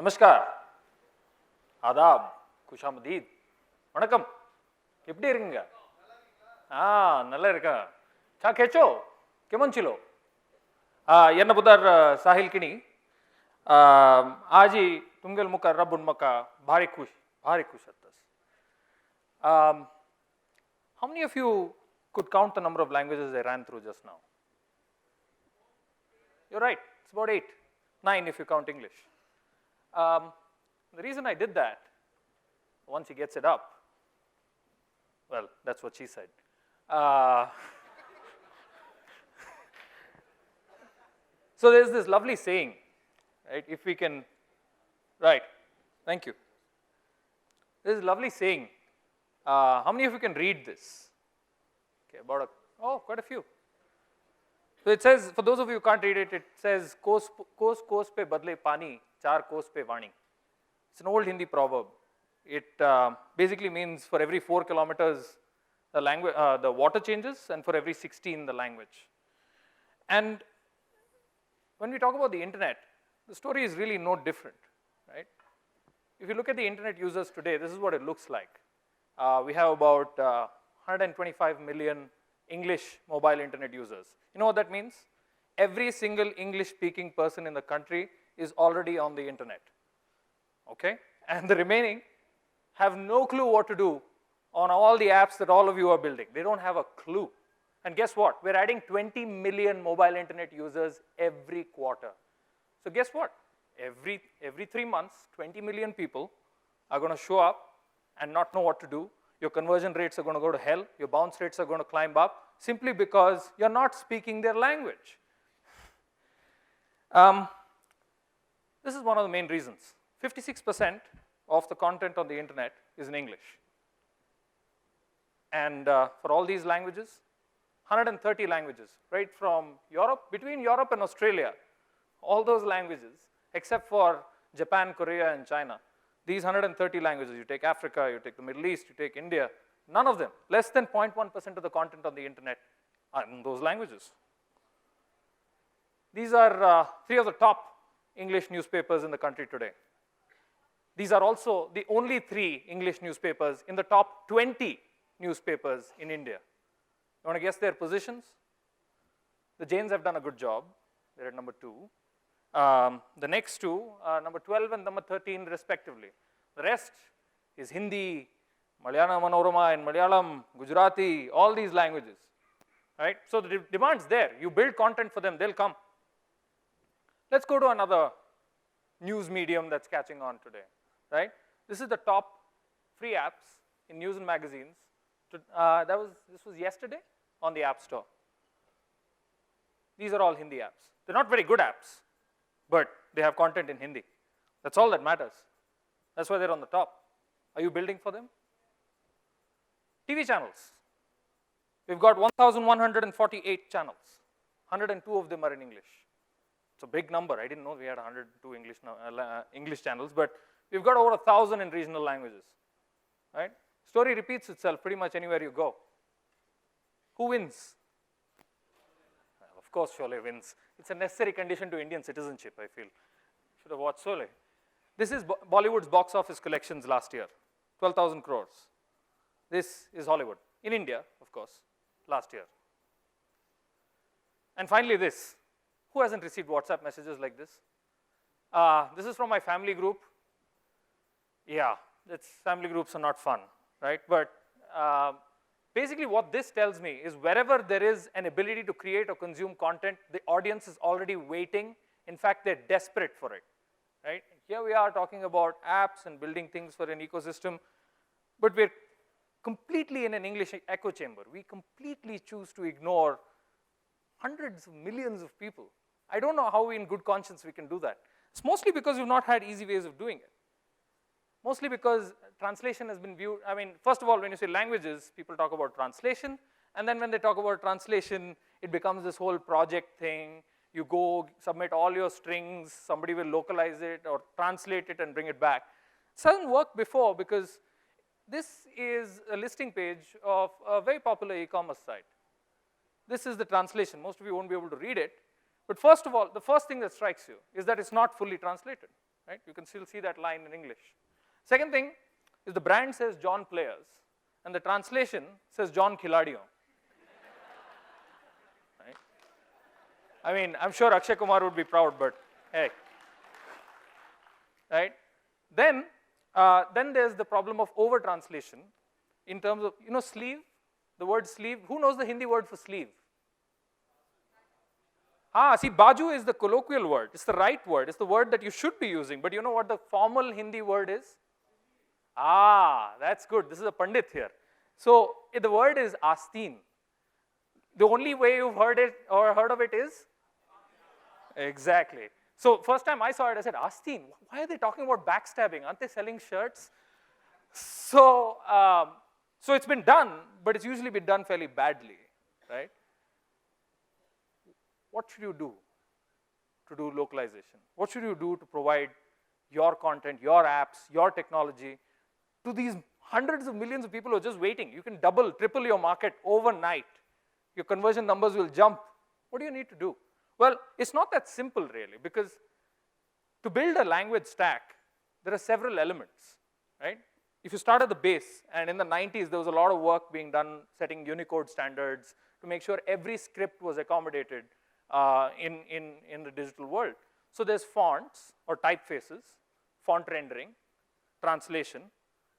நமஸ்கார், ஆதாப், குஷாமதீத், வணக்கம். எப்படி இருக்கீங்க? நல்லா இருக்கேன். चा खेचो केमन चिलो येन्न बुदार साहिल किनी आजी तुमगेल मुका रब्बुन मका भारी खुश हत्तस. How many of you could count the number of languages I ran through just now? You're right, it's about 8, 9 if you count English. The reason I did that, once he gets it up, well, that's what she said. So there's this lovely saying, right? If we can, right? Thank you. There's a lovely saying. How many of you can read this? Okay, quite a few. So it says, for those of you who can't read it, it says, "Kos pe badle pani, char kos pe vani." It's an old Hindi proverb. It basically means for every 4 kilometers, the water changes, and for every 16, the language. And when we talk about the internet, the story is really no different, right? If you look at the internet users today, this is what it looks like. We have about 125 million English mobile internet users. You know what that means? Every single English-speaking person in the country is already on the internet, okay? And the remaining have no clue what to do on all the apps that all of you are building. They don't have a clue. And guess what? We're adding 20 million mobile internet users every quarter. So guess what? Every 3 months, 20 million people are going to show up and not know what to do. Your conversion rates are going to go to hell. Your bounce rates are going to climb up simply because you're not speaking their language. This is one of the main reasons. 56% of the content on the internet is in English. And for all these languages, 130 languages, right from Europe, between Europe and Australia, all those languages, except for Japan, Korea, and China. These 130 languages, you take Africa, you take the Middle East, you take India, none of them, less than 0.1% of the content on the internet are in those languages. These are 3 of the top English newspapers in the country today. These are also the only 3 English newspapers in the top 20 newspapers in India. You want to guess their positions? The Jains have done a good job. They're at number 2. The next 2 are number 12 and number 13 respectively. The rest is Hindi, Malayalam Manorama and Malayalam, Gujarati, all these languages, right? So the demand's there. You build content for them, they'll come. Let's go to another news medium that's catching on today, right? This is the top free apps in news and magazines. This was yesterday on the App Store. These are all Hindi apps. They're not very good apps, but they have content in Hindi. That's all that matters. That's why they're on the top. Are you building for them? TV channels. We've got 1,148 channels. 102 of them are in English. It's a big number. I didn't know we had 102 English channels, but we've got over 1,000 in regional languages, right? Story repeats itself pretty much anywhere you go. Who wins? Of course, Sholay wins. It's a necessary condition to Indian citizenship, I feel. Should have watched Sholay. This is Bollywood's box office collections last year, 12,000 crores. This is Hollywood, in India, of course, last year. And finally this. Who hasn't received WhatsApp messages like this? This is from my family group. Yeah, family groups are not fun, right? But basically what this tells me is wherever there is an ability to create or consume content, the audience is already waiting. In fact, they're desperate for it, right? Here we are talking about apps and building things for an ecosystem, but we're completely in an English echo chamber. We completely choose to ignore hundreds of millions of people. I don't know how in good conscience we can do that. It's mostly because we've not had easy ways of doing it. Mostly because translation has been viewed, I mean, first of all, when you say languages, people talk about translation, and then when they talk about translation, it becomes this whole project thing. You go submit all your strings, somebody will localize it or translate it and bring it back. It hasn't worked before because this is a listing page of a very popular e-commerce site. This is the translation. Most of you won't be able to read it. But first of all, the first thing that strikes you is that it's not fully translated. right? You can still see that line in English. Second thing is the brand says John Players, and the translation says John Khiladiyon. Right? I mean, I'm sure Akshay Kumar would be proud, but hey. Right? Then there's the problem of over-translation in terms of, sleeve, the word sleeve. Who knows the Hindi word for sleeve? See, baju is the colloquial word. It's the right word. It's the word that you should be using. But you know what the formal Hindi word is? That's good. This is a Pandit here. So the word is asteen. The only way you've heard it or heard of it is? Exactly. So first time I saw it, I said, asteen? Why are they talking about backstabbing? Aren't they selling shirts? So it's been done, but it's usually been done fairly badly, right? What should you do to do localization? What should you do to provide your content, your apps, your technology to these hundreds of millions of people who are just waiting? You can double, triple your market overnight. Your conversion numbers will jump. What do you need to do? Well, it's not that simple really, because to build a language stack, there are several elements, right? If you start at the base, and in the 90s there was a lot of work being done setting Unicode standards to make sure every script was accommodated in the digital world. So there's fonts or typefaces, font rendering, translation,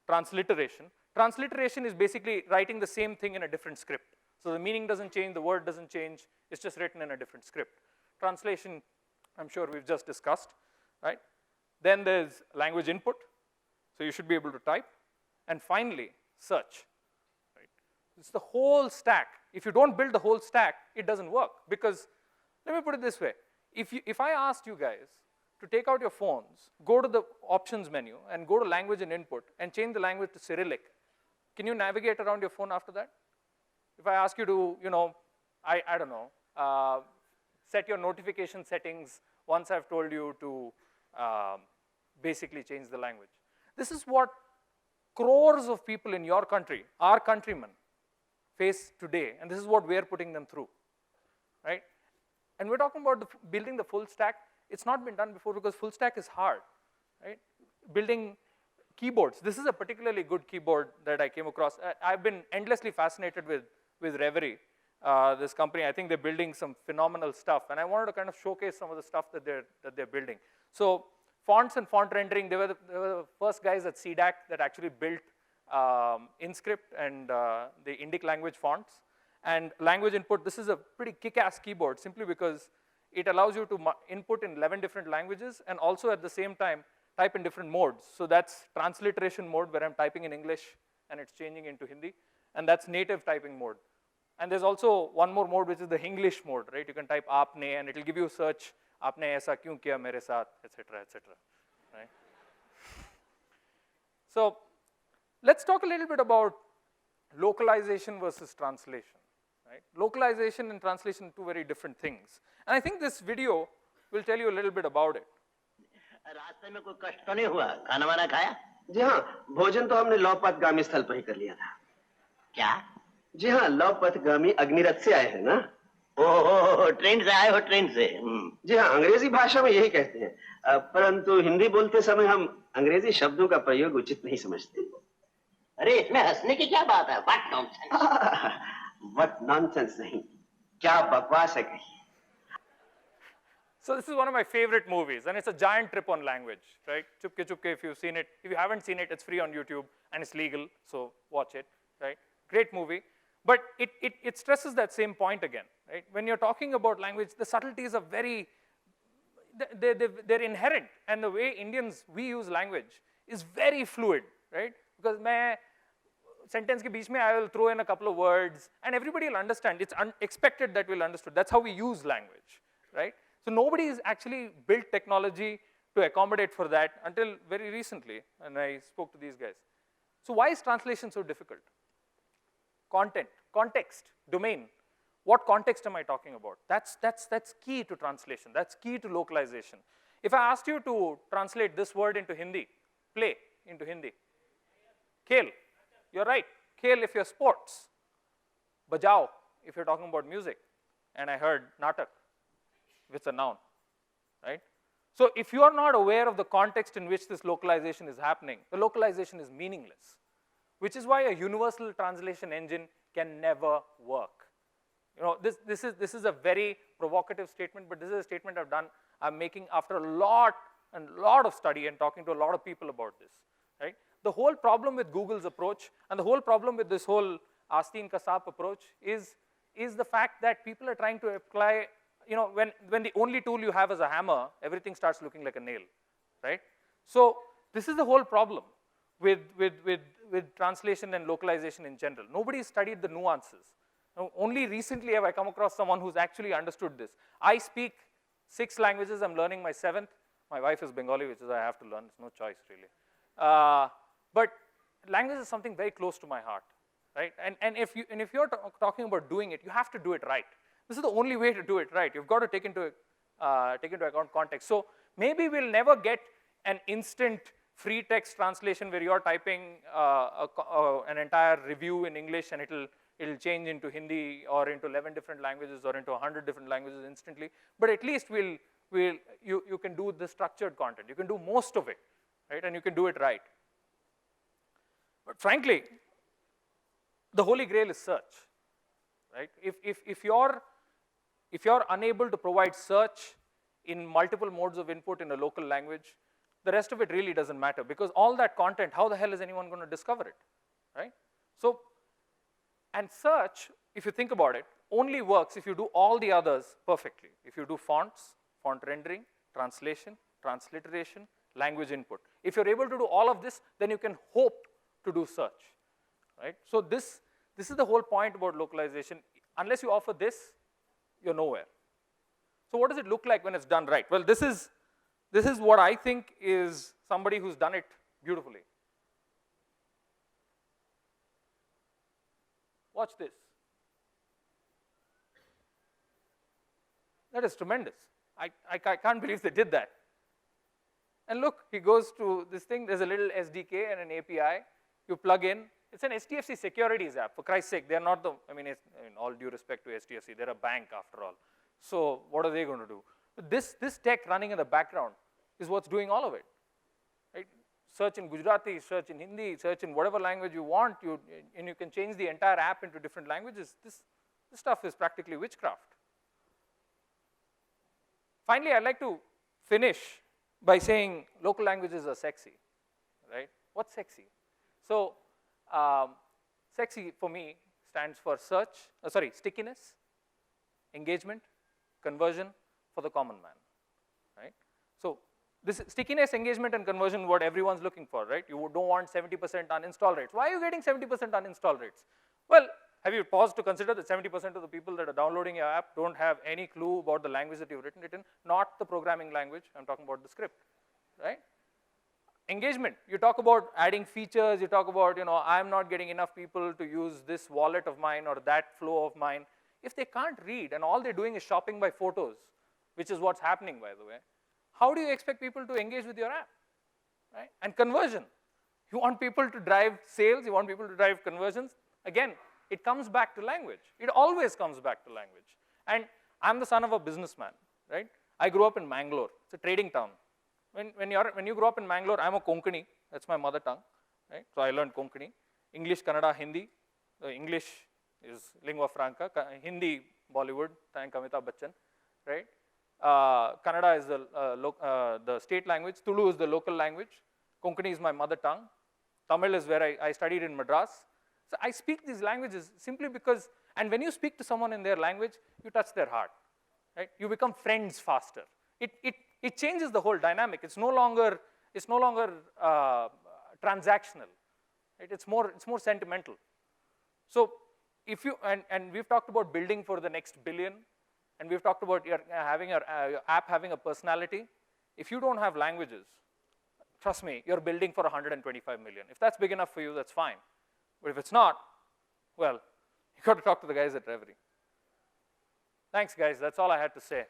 transliteration. Transliteration is basically writing the same thing in a different script. So the meaning doesn't change, the word doesn't change, it's just written in a different script. Translation, I'm sure we've just discussed, right? Then there's language input, so you should be able to type. And finally, search, right? It's the whole stack. If you don't build the whole stack, it doesn't work, because let me put it this way. If I asked you guys to take out your phones, go to the options menu, and go to language and input, and change the language to Cyrillic, can you navigate around your phone after that? If I ask you to, I don't know, set your notification settings once I've told you to basically change the language. This is what crores of people in your country, our countrymen, face today, and this is what we're putting them through, right? And we're talking about building the full stack. It's not been done before because full stack is hard, right? Building keyboards. This is a particularly good keyboard that I came across. I've been endlessly fascinated with Reverie, this company. I think they're building some phenomenal stuff, and I wanted to kind of showcase some of the stuff that they're building. So fonts and font rendering, they were the first guys at CDAC that actually built InScript and the Indic language fonts. And language input, this is a pretty kick-ass keyboard simply because it allows you to input in 11 different languages and also at the same time type in different modes. So that's transliteration mode where I'm typing in English and it's changing into Hindi, and that's native typing mode. And there's also one more mode, which is the Hinglish mode, right? You can type aapne and it'll give you a search, aapne aisa kyun kiya mere saath, etc., right? So let's talk a little bit about localization versus translation. Right? Localization and translation, two very different things. And I think this video will tell you a little bit about it. रास्ते में कोई कष्ट तो नहीं हुआ? खाना वाना खाया? जी हाँ, भोजन तो हमने लौपथगामी स्थल पर ही कर लिया था। क्या? जी हाँ, लौपथगामी अग्निरथ से आए हैं ना? ओह, ट्रेन से आए हो, ट्रेन से? जी हाँ, अंग्रेजी भाषा में यही कहते हैं, परंतु हिंदी बोलते समय हम अंग्रेजी शब्दों का प्रयोग उचित नहीं समझते। अरे इसमें हंसने की क्या बात है? What nonsense! What nonsense नहीं, क्या बकवास है कहीं। So this is one of my favorite movies, and it's a giant trip on language, right? Chupke Chupke, if you've seen it. If you haven't seen it, it's free on YouTube, and it's legal, so watch it, right? Great movie. But it stresses that same point again, right? When you're talking about language, the subtleties are very, they're inherent, and the way Indians, we use language is very fluid, right? Because sentence ke beech mein I will throw in a couple of words, and everybody will understand. It's expected that we'll understand. That's how we use language, right? So nobody has actually built technology to accommodate for that until very recently, and I spoke to these guys. So why is translation so difficult? Content, context, domain. What context am I talking about? That's key to translation. That's key to localization. If I asked you to translate this word into Hindi, play into Hindi, khel, you're right. Khel if you're sports. Bajao if you're talking about music. And I heard natak, if it's a noun, right? So if you are not aware of the context in which this localization is happening, the localization is meaningless, which is why a universal translation engine can never work. You know, this is a very provocative statement, but this is a statement I'm making after a lot of study and talking to a lot of people about this, right? The whole problem with Google's approach and the whole problem with this whole Asteen Kasap approach is the fact that people are trying to apply, you know, when the only tool you have is a hammer, everything starts looking like a nail, right? So this is the whole problem with translation and localization in general. Nobody studied the nuances. Now, only recently have I come across someone who's actually understood this. I speak 6 languages, I'm learning my 7th. My wife is Bengali, which is I have to learn, it's no choice really. But language is something very close to my heart, right? And if you're talking about doing it, you have to do it right. This is the only way to do it right. You've got to take into account context. So maybe we'll never get an instant free text translation where you're typing an entire review in English and it'll change into Hindi or into 11 different languages or into 100 different languages instantly. But at least you can do the structured content. You can do most of it, right? And you can do it right. But frankly, the holy grail is search, right? If you're unable to provide search in multiple modes of input in a local language, the rest of it really doesn't matter, because all that content, how the hell is anyone going to discover it, right? So, and search, if you think about it, only works if you do all the others perfectly. If you do fonts, font rendering, translation, transliteration, language input. If you're able to do all of this, then you can hope to do search, right? So this is the whole point about localization. Unless you offer this, you're nowhere. So what does it look like when it's done right? Well, this is what I think is somebody who's done it beautifully. Watch this. That is tremendous. I can't believe they did that. And look, he goes to this thing, there's a little SDK and an API. You plug in. It's an HDFC securities app, for Christ's sake. They're not the, I mean, all due respect to HDFC, they're a bank after all. So what are they going to do? But this tech running in the background is what's doing all of it, right? Search in Gujarati, search in Hindi, search in whatever language you want, and you can change the entire app into different languages. This stuff is practically witchcraft. Finally, I'd like to finish by saying local languages are sexy, right? What's sexy? So, sexy for me stands for stickiness, engagement, conversion for the common man, right? So this stickiness, engagement, and conversion, what everyone's looking for, right? You don't want 70% uninstall rates. Why are you getting 70% uninstall rates? Well, have you paused to consider that 70% of the people that are downloading your app don't have any clue about the language that you've written it in? Not the programming language, I'm talking about the script, right? Engagement, you talk about adding features, you talk about, I'm not getting enough people to use this wallet of mine or that flow of mine. If they can't read and all they're doing is shopping by photos, which is what's happening, by the way, how do you expect people to engage with your app, right? And conversion, you want people to drive sales, you want people to drive conversions. Again, it comes back to language. It always comes back to language. And I'm the son of a businessman, right? I grew up in Mangalore. It's a trading town. When you grow up in Mangalore, I'm a Konkani. That's my mother tongue, right? So I learned Konkani. English, Kannada, Hindi. English is lingua franca. Hindi, Bollywood. Thank Amitabh Bachchan, right? Kannada is the state language. Tulu is the local language. Konkani is my mother tongue. Tamil is where I studied in Madras. So I speak these languages simply because, and when you speak to someone in their language, you touch their heart, right? You become friends faster. It changes the whole dynamic. It's no longer transactional, right? It's more sentimental. So if you, and we've talked about building for the next billion, and we've talked about your app having a personality. If you don't have languages, trust me, you're building for 125 million. If that's big enough for you, that's fine. But if it's not, well, you got to talk to the guys at Reverie. Thanks, guys. That's all I had to say.